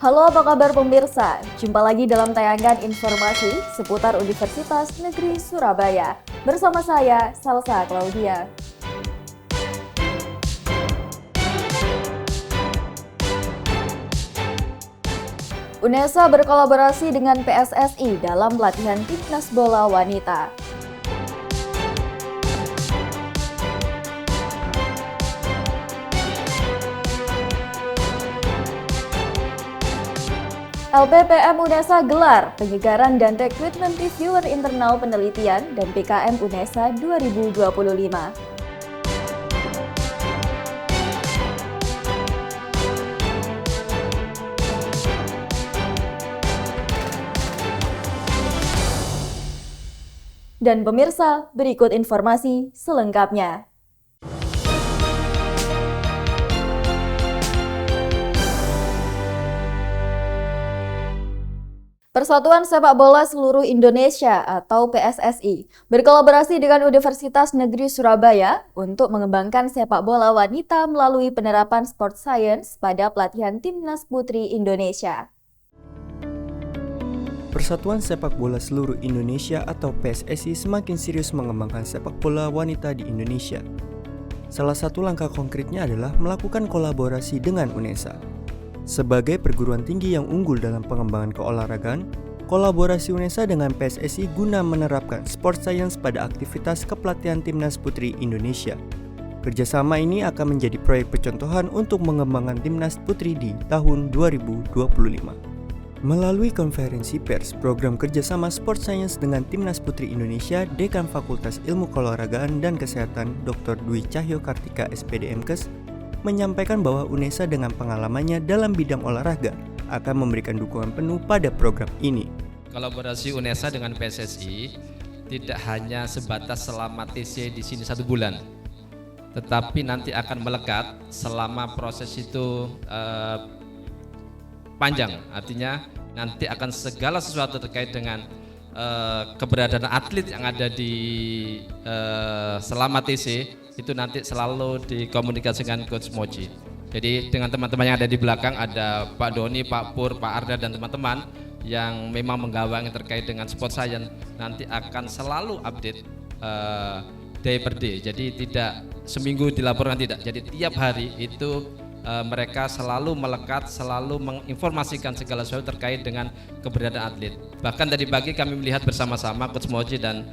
Halo, apa kabar pemirsa? Jumpa lagi dalam tayangan informasi seputar Universitas Negeri Surabaya. Bersama saya, Salsa Claudia. UNESA berkolaborasi dengan PSSI dalam pelatihan timnas bola wanita. LPPM UNESA gelar penyegaran dan rekrutmen reviewer internal penelitian dan PKM UNESA 2025. Dan pemirsa, berikut informasi selengkapnya. Persatuan Sepak Bola Seluruh Indonesia atau PSSI berkolaborasi dengan Universitas Negeri Surabaya untuk mengembangkan sepak bola wanita melalui penerapan sport science pada pelatihan Timnas Putri Indonesia. Persatuan Sepak Bola Seluruh Indonesia atau PSSI semakin serius mengembangkan sepak bola wanita di Indonesia. Salah satu langkah konkretnya adalah melakukan kolaborasi dengan UNESA. Sebagai perguruan tinggi yang unggul dalam pengembangan keolahragaan, kolaborasi UNESA dengan PSSI guna menerapkan sport science pada aktivitas kepelatihan Timnas Putri Indonesia. Kerjasama ini akan menjadi proyek percontohan untuk mengembangkan Timnas Putri di tahun 2025. Melalui konferensi pers program kerjasama sport science dengan Timnas Putri Indonesia, Dekan Fakultas Ilmu Keolahragaan dan Kesehatan Dr. Dwi Cahyo Kartika SPD MKes menyampaikan bahwa UNESA dengan pengalamannya dalam bidang olahraga akan memberikan dukungan penuh pada program ini. Kolaborasi UNESA dengan PSSI tidak hanya sebatas selama TC di sini 1 bulan, tetapi nanti akan melekat selama proses itu panjang. Artinya nanti akan segala sesuatu terkait dengan keberadaan atlet yang ada di selama TC itu nanti selalu dikomunikasikan Coach Moji. Jadi dengan teman-teman yang ada di belakang ada Pak Doni, Pak Pur, Pak Arda dan teman-teman yang memang menggawangi terkait dengan sport science nanti akan selalu update day per day. Jadi tidak seminggu dilaporkan, tidak. Jadi tiap hari itu mereka selalu melekat, selalu menginformasikan segala sesuatu terkait dengan keberadaan atlet. Bahkan tadi pagi kami melihat bersama-sama Coach Moji dan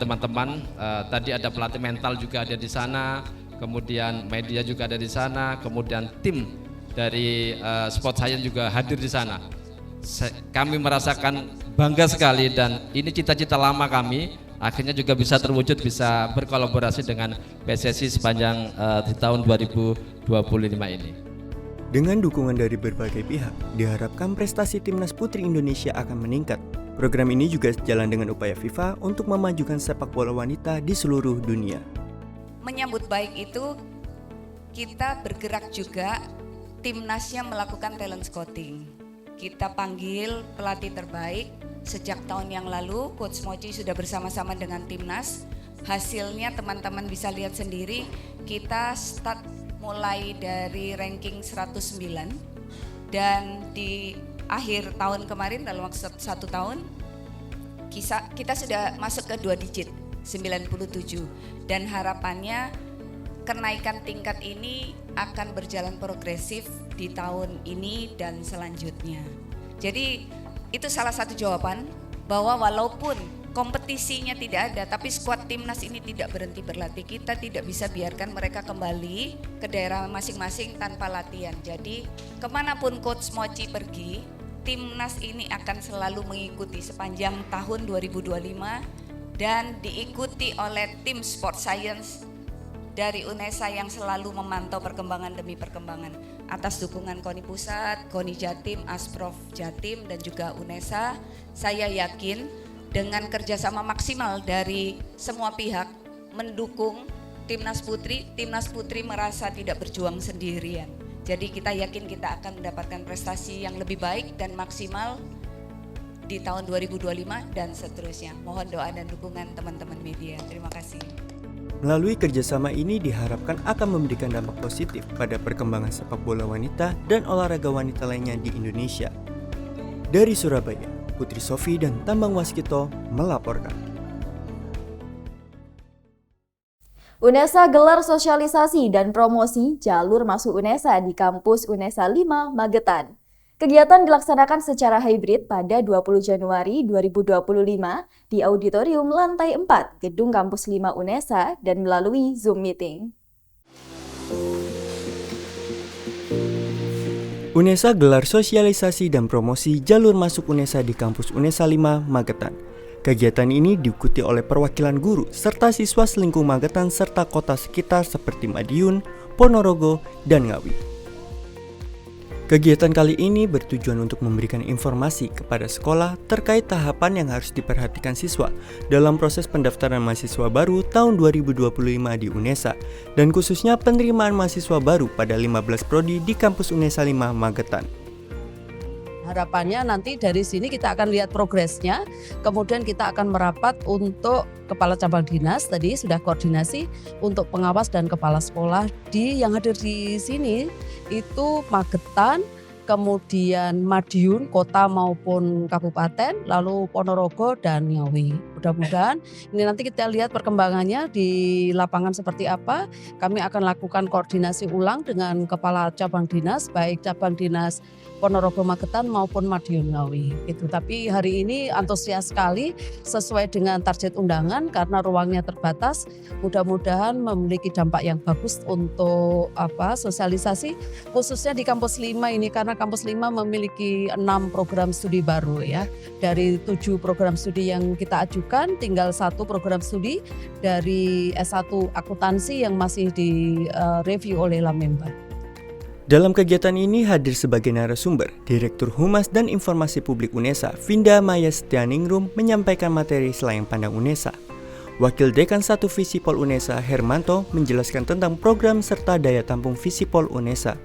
teman-teman, tadi ada pelatih mental juga ada di sana, kemudian media juga ada di sana, kemudian tim dari Sport Science juga hadir di sana. Kami merasakan bangga sekali dan ini cita-cita lama kami akhirnya juga bisa terwujud, bisa berkolaborasi dengan PSSI sepanjang di tahun 2025 ini. Dengan dukungan dari berbagai pihak, diharapkan prestasi Timnas Putri Indonesia akan meningkat. Program ini juga sejalan dengan upaya FIFA untuk memajukan sepak bola wanita di seluruh dunia. Menyambut baik itu, kita bergerak juga, Timnasnya melakukan talent scouting. Kita panggil pelatih terbaik. Sejak tahun yang lalu, Coach Moji sudah bersama-sama dengan Timnas. Hasilnya teman-teman bisa lihat sendiri, kita start mulai dari ranking 109 dan di akhir tahun kemarin dalam waktu 1 tahun kita sudah masuk ke 2 digit 97 dan harapannya kenaikan tingkat ini akan berjalan progresif di tahun ini dan selanjutnya. Jadi itu salah satu jawaban bahwa walaupun kompetisinya tidak ada, tapi skuad Timnas ini tidak berhenti berlatih. Kita tidak bisa biarkan mereka kembali ke daerah masing-masing tanpa latihan. Jadi kemanapun Coach Moji pergi, Timnas ini akan selalu mengikuti sepanjang tahun 2025 dan diikuti oleh tim Sport Science dari UNESA yang selalu memantau perkembangan demi perkembangan. Atas dukungan KONI Pusat, KONI Jatim, Asprof Jatim dan juga UNESA, saya yakin dengan kerjasama maksimal dari semua pihak mendukung Timnas Putri merasa tidak berjuang sendirian. Jadi kita yakin kita akan mendapatkan prestasi yang lebih baik dan maksimal di tahun 2025 dan seterusnya. Mohon doa dan dukungan teman-teman media. Terima kasih. Melalui kerjasama ini diharapkan akan memberikan dampak positif pada perkembangan sepak bola wanita dan olahraga wanita lainnya di Indonesia. Dari Surabaya, Putri Sofi dan Tambang Waskito melaporkan. UNESA gelar sosialisasi dan promosi jalur masuk UNESA di kampus UNESA 5 Magetan. Kegiatan dilaksanakan secara hybrid pada 20 Januari 2025 di Auditorium Lantai 4 Gedung Kampus 5 UNESA dan melalui Zoom Meeting. UNESA gelar sosialisasi dan promosi jalur masuk UNESA di kampus UNESA 5 Magetan. Kegiatan ini diikuti oleh perwakilan guru serta siswa selingkuh Magetan serta kota sekitar seperti Madiun, Ponorogo, dan Ngawi. Kegiatan kali ini bertujuan untuk memberikan informasi kepada sekolah terkait tahapan yang harus diperhatikan siswa dalam proses pendaftaran mahasiswa baru tahun 2025 di UNESA dan khususnya penerimaan mahasiswa baru pada 15 prodi di kampus UNESA 5 Magetan. Harapannya nanti dari sini kita akan lihat progresnya, kemudian kita akan merapat untuk kepala cabang dinas, tadi sudah koordinasi untuk pengawas dan kepala sekolah yang hadir di sini itu Magetan, kemudian Madiun, kota maupun kabupaten, lalu Ponorogo dan Ngawi. Mudah-mudahan ini nanti kita lihat perkembangannya di lapangan seperti apa. Kami akan lakukan koordinasi ulang dengan kepala cabang dinas, baik cabang dinas Ponorogo Magetan maupun Madiun Ngawi. Tapi hari ini antusias sekali sesuai dengan target undangan karena ruangnya terbatas. Mudah-mudahan memiliki dampak yang bagus untuk sosialisasi khususnya di kampus 5 ini karena kampus 5 memiliki 6 program studi baru ya. Dari 7 program studi yang kita ajukan tinggal 1 program studi dari S1 akuntansi yang masih direview oleh Lamemba. Dalam kegiatan ini hadir sebagai narasumber Direktur Humas dan Informasi Publik UNESA, Vinda Maya Setianingrum menyampaikan materi selayang pandang UNESA. Wakil Dekan 1 Visipol UNESA, Hermanto, menjelaskan tentang program serta daya tampung Visipol UNESA.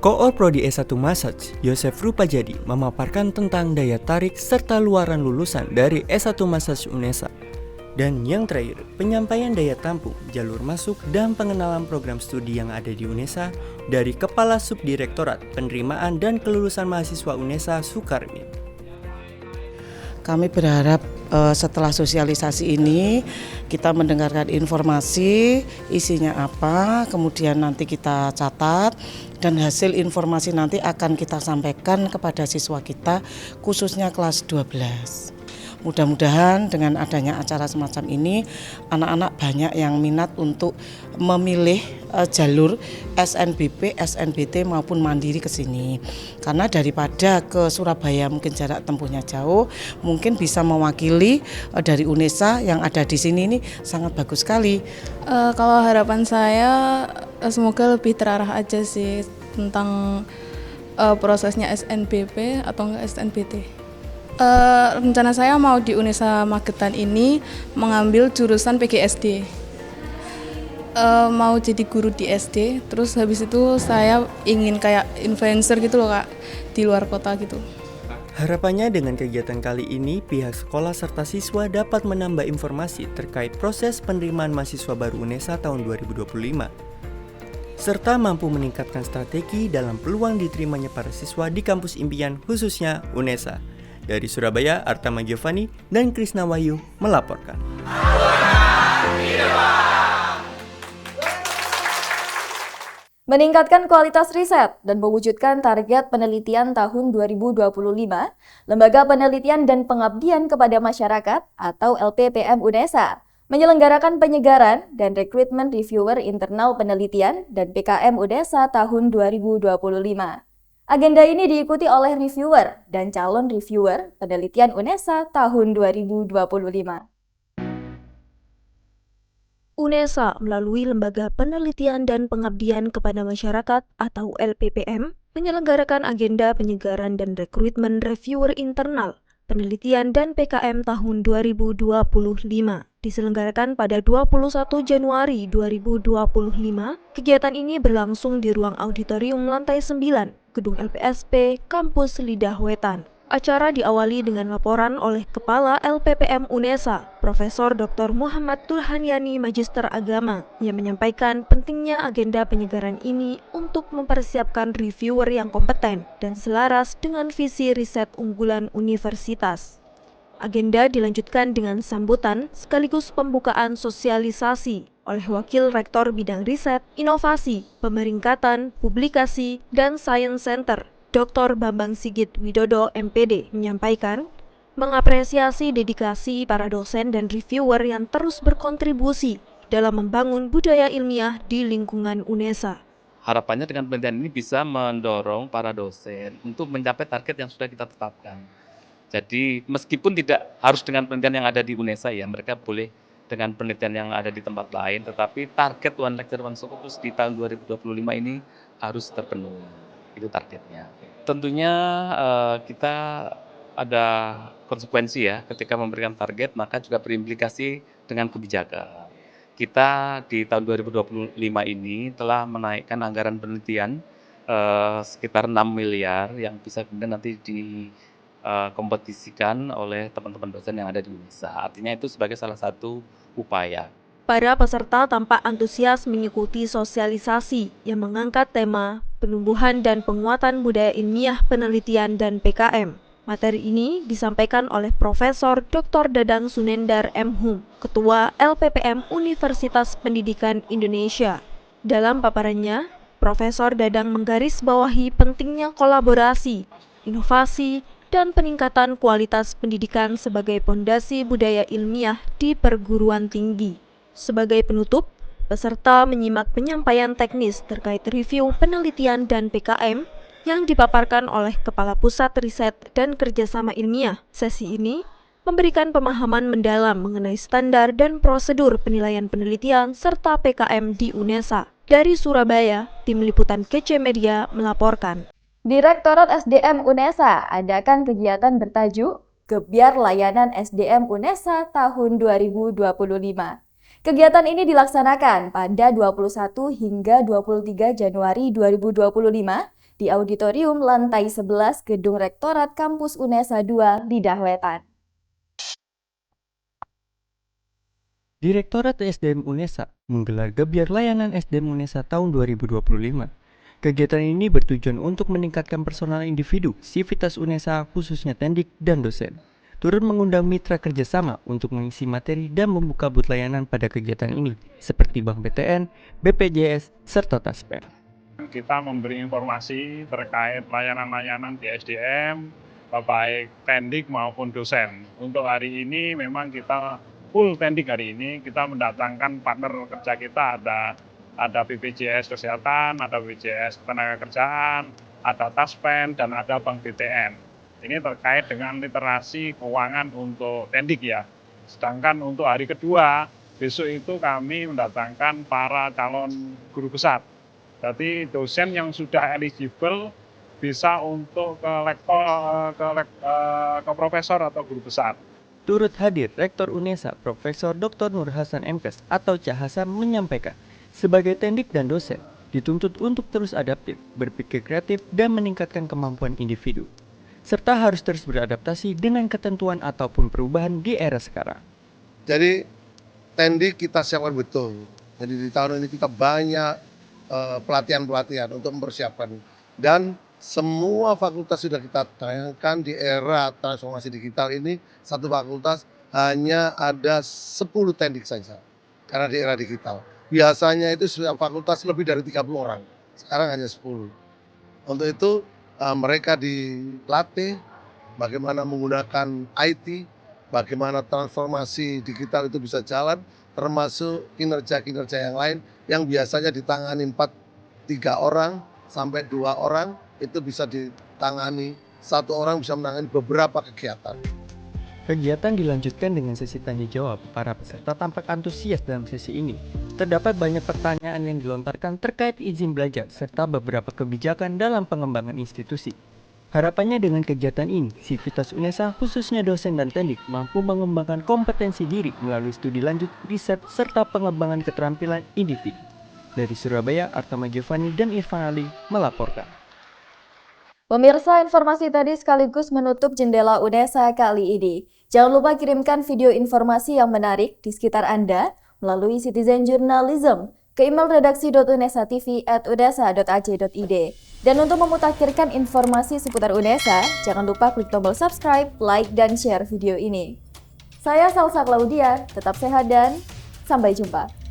Koor Prodi S1 Masaj, Yosef Rupajadi, memaparkan tentang daya tarik serta luaran lulusan dari S1 Masaj UNESA. Dan yang terakhir, penyampaian daya tampung, jalur masuk, dan pengenalan program studi yang ada di UNESA dari Kepala Subdirektorat Penerimaan dan Kelulusan Mahasiswa UNESA, Sukarmin. Kami berharap setelah sosialisasi ini kita mendengarkan informasi, isinya apa, kemudian nanti kita catat dan hasil informasi nanti akan kita sampaikan kepada siswa kita khususnya kelas 12. Mudah-mudahan dengan adanya acara semacam ini anak-anak banyak yang minat untuk memilih jalur SNBP, SNBT maupun mandiri ke sini. Karena daripada ke Surabaya mungkin jarak tempuhnya jauh, mungkin bisa mewakili dari UNESA yang ada di sini ini sangat bagus sekali. Kalau harapan saya semoga lebih terarah aja sih tentang prosesnya SNBP atau enggak SNBT. Rencana saya mau di UNESA Magetan ini mengambil jurusan PGSD. Mau jadi guru di SD, terus habis itu saya ingin kayak influencer gitu loh Kak, di luar kota gitu. Harapannya dengan kegiatan kali ini, pihak sekolah serta siswa dapat menambah informasi terkait proses penerimaan mahasiswa baru UNESA tahun 2025. Serta mampu meningkatkan strategi dalam peluang diterimanya para siswa di kampus impian khususnya UNESA. Dari Surabaya, Artama Giovanni dan Krisna Wahyu melaporkan. Meningkatkan kualitas riset dan mewujudkan target penelitian tahun 2025, Lembaga Penelitian dan Pengabdian kepada Masyarakat atau LPPM UNESA menyelenggarakan penyegaran dan rekrutmen reviewer internal penelitian dan PKM UNESA tahun 2025. Agenda ini diikuti oleh reviewer dan calon reviewer penelitian UNESA tahun 2025. UNESA melalui Lembaga Penelitian dan Pengabdian kepada Masyarakat atau LPPM menyelenggarakan agenda penyegaran dan rekrutmen reviewer internal penelitian dan PKM tahun 2025. Diselenggarakan pada 21 Januari 2025, kegiatan ini berlangsung di ruang auditorium lantai 9, Gedung LPSP, Kampus Lidah Wetan. Acara diawali dengan laporan oleh Kepala LPPM UNESA, Profesor Dr. Muhammad Turhanyani Magister Agama, yang menyampaikan pentingnya agenda penyegaran ini untuk mempersiapkan reviewer yang kompeten dan selaras dengan visi riset unggulan universitas. Agenda dilanjutkan dengan sambutan sekaligus pembukaan sosialisasi oleh Wakil Rektor Bidang Riset, Inovasi, Pemeringkatan, Publikasi, dan Science Center, Dr. Bambang Sigit Widodo MPD, menyampaikan mengapresiasi dedikasi para dosen dan reviewer yang terus berkontribusi dalam membangun budaya ilmiah di lingkungan UNESA. Harapannya dengan penelitian ini bisa mendorong para dosen untuk mencapai target yang sudah kita tetapkan. Jadi meskipun tidak harus dengan penelitian yang ada di UNESA ya, mereka boleh dengan penelitian yang ada di tempat lain, tetapi target One Lecture One Scopus di tahun 2025 ini harus terpenuhi. Itu targetnya. Tentunya kita ada konsekuensi ya, ketika memberikan target maka juga berimplikasi dengan kebijakan. Kita di tahun 2025 ini telah menaikkan anggaran penelitian sekitar 6 miliar yang bisa kemudian nanti kompetisikan oleh teman-teman dosen yang ada di UNESA. Artinya itu sebagai salah satu upaya. Para peserta tampak antusias mengikuti sosialisasi yang mengangkat tema penumbuhan dan penguatan budaya ilmiah penelitian dan PKM. Materi ini disampaikan oleh Profesor Dr. Dadang Sunendar M. Hum, Ketua LPPM Universitas Pendidikan Indonesia. Dalam paparannya, Profesor Dadang menggarisbawahi pentingnya kolaborasi, inovasi, dan peningkatan kualitas pendidikan sebagai pondasi budaya ilmiah di perguruan tinggi. Sebagai penutup, peserta menyimak penyampaian teknis terkait review penelitian dan PKM yang dipaparkan oleh Kepala Pusat Riset dan Kerjasama Ilmiah. Sesi ini memberikan pemahaman mendalam mengenai standar dan prosedur penilaian penelitian serta PKM di UNESA. Dari Surabaya, Tim Liputan KC Media melaporkan. Direktorat SDM UNESA adakan kegiatan bertajuk Gebyar Layanan SDM UNESA tahun 2025. Kegiatan ini dilaksanakan pada 21 hingga 23 Januari 2025 di Auditorium Lantai 11 Gedung Rektorat Kampus UNESA 2, Lidah Wetan. Direktorat SDM UNESA menggelar Gebyar Layanan SDM UNESA tahun 2025. Kegiatan ini bertujuan untuk meningkatkan personal individu, sivitas UNESA khususnya tendik dan dosen. Turut mengundang mitra kerjasama untuk mengisi materi dan membuka booth layanan pada kegiatan ini, seperti Bank BTN, BPJS, serta Taspen. Kita memberi informasi terkait layanan-layanan di SDM, baik tendik maupun dosen. Untuk hari ini memang kita full tendik hari ini, kita mendatangkan partner kerja kita, ada BPJS Kesehatan, ada BPJS Ketenagakerjaan, ada Taspen, dan ada Bank BTN. Ini terkait dengan literasi keuangan untuk tendik ya. Sedangkan untuk hari kedua, besok itu kami mendatangkan para calon guru besar. Jadi dosen yang sudah eligible bisa untuk ke lektor, ke profesor atau guru besar. Turut hadir Rektor UNESA Profesor Dr. Nur Hasan MKes atau Cak Hasan menyampaikan, sebagai tendik dan dosen, dituntut untuk terus adaptif, berpikir kreatif, dan meningkatkan kemampuan individu, serta harus terus beradaptasi dengan ketentuan ataupun perubahan di era sekarang. Jadi tendik kita siapkan betul. Jadi di tahun ini kita banyak pelatihan-pelatihan untuk mempersiapkan. Dan semua fakultas sudah kita tayangkan di era transformasi digital ini, satu fakultas hanya ada 10 tendik saja. Karena di era digital. Biasanya itu setiap fakultas lebih dari 30 orang. Sekarang hanya 10. Untuk itu mereka dilatih bagaimana menggunakan IT, bagaimana transformasi digital itu bisa jalan, termasuk kinerja-kinerja yang lain yang biasanya ditangani 3 orang sampai 2 orang, itu bisa ditangani 1 orang bisa menangani beberapa kegiatan. Kegiatan dilanjutkan dengan sesi tanya jawab. Para peserta tampak antusias dalam sesi ini. Terdapat banyak pertanyaan yang dilontarkan terkait izin belajar serta beberapa kebijakan dalam pengembangan institusi. Harapannya dengan kegiatan ini, sivitas UNESA khususnya dosen dan tendik mampu mengembangkan kompetensi diri melalui studi lanjut, riset, serta pengembangan keterampilan individu. Dari Surabaya, Artama Giovanni dan Irfan Ali melaporkan. Pemirsa, informasi tadi sekaligus menutup jendela UNESA kali ini. Jangan lupa kirimkan video informasi yang menarik di sekitar Anda melalui Citizen Journalism ke email redaksi.unesatv@unesa.ac.id. Dan untuk memutakhirkan informasi seputar UNESA, jangan lupa klik tombol subscribe, like, dan share video ini. Saya Salsa Claudia, tetap sehat dan sampai jumpa.